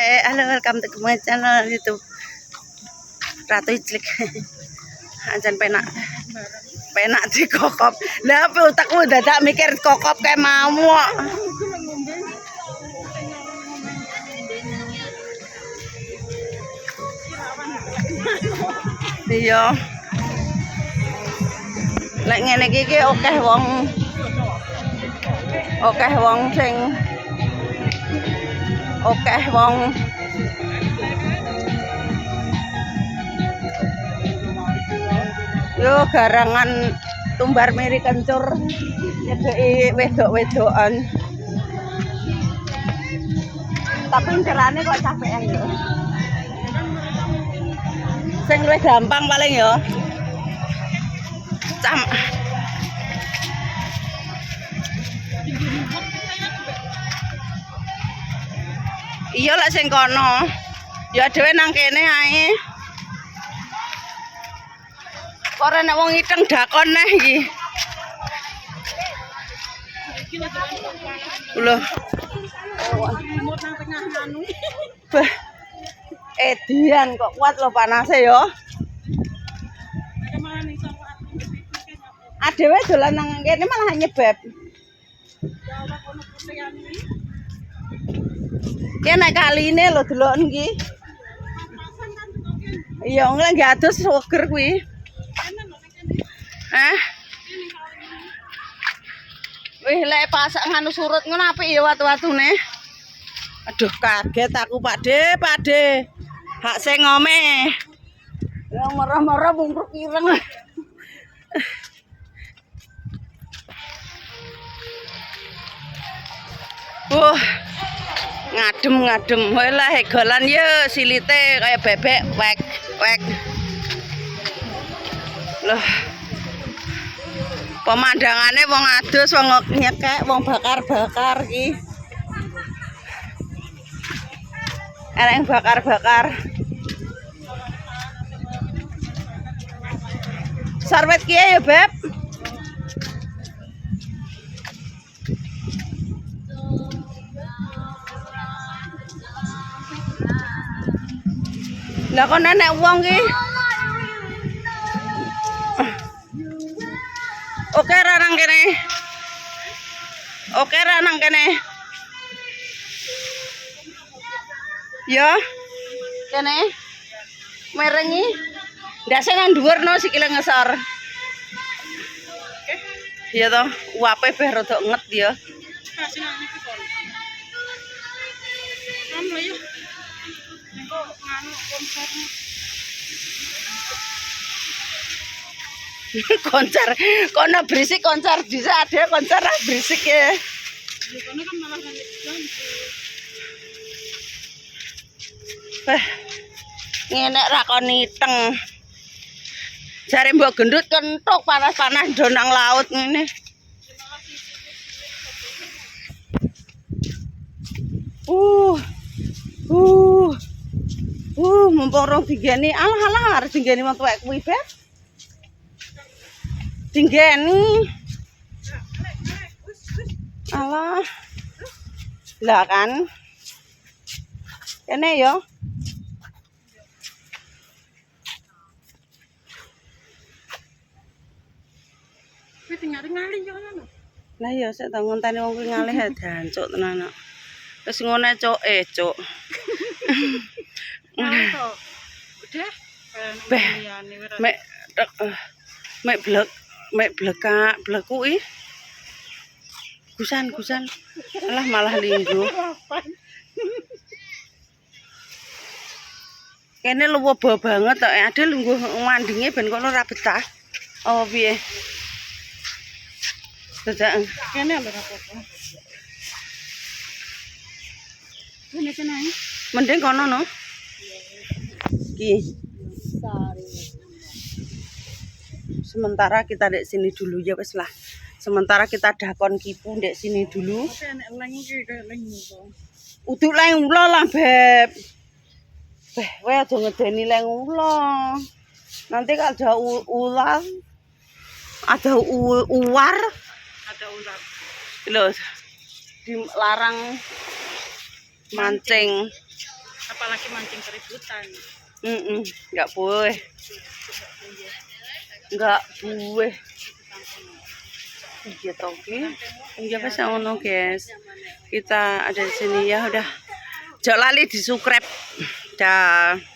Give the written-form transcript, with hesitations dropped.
Hai, halo, welcome to my channel YouTube Ratu Iclik. Anjan penak di kokop. Lah apa utakmu dadak mikir kokop kayak mau. Iya. Lek ngene iki akeh wong yo garangan tumbar miri kencur nyedeki wedok-wedokan. Tapi carane kok capekan yo. Sing luwih gampang paling yo. Iya lah sing kono. Ya dhewe nang kene ae. Ora nek wong iteng dakon neh iki. Lho. Bah. Edian kok kuat lho panase yo. Adewe dolan nang kene malah nyebab. Ya nek kaline lho deloken iki. Iya nggak adus seger kuwi. Wih lek pasak nganu surut ngono apik ya watu-watune. Aduh kaget aku Pakde. Hak sing ngome. Ya marah-marah bungkruk ireng. Ngadem. Walah hegolan ya silite kayak bebek wek. Loh. Pemandangane wong adus, wong nyekek, wong bakar-bakar iki. Enek bakar-bakar. Sarwet kiye ya, Beb? Lah kok nenek wong ki. Oke ra nang kene. Ya. Kene. Merengi. Ndase nang dhuwur no sikile ngesor. Iya toh, uape beh rada nget ya. Konser kono berisik konser bisa ada konser berisik ya. Ngene ra kon iteng. Jare mbok gendut kentuk panas-panas donang laut ngene. Mumpung rong dinggeni alah arep dinggeni wong tuwek kuwi, Beb. Dinggeni. Alah. Lah kan. Kene yo. Wis ngali yo ngono. Lah ya sik ta ngonteni wong kuwi ngalih dancuk tenan kok. Wis ngene cuk, cuk. Udah. Mek blekak blekuki. Gusan. Alah malah linggo. Kene luwih banget tok. Ade lungguh mandinge ben kono ora betah. Oh piye? Dadak kene lho apa-apa. Kene mending kono no. Iki. Sementara kita dek sini dulu ya wes lah. Sementara kita dakon kipu dek sini dulu. Uduk leng ulo lah Beb. Kowe aja ngedeni leng ulo. Nanti kalau ada ular, ada ular. Loh, dilarang mancing. apalagi mancing keributan. Nggak boleh. Nggak boleh. Iya Toki. Iya pas ngono guys. Kita ada di sini ya udah. Jangan lali di subscribe. Dah.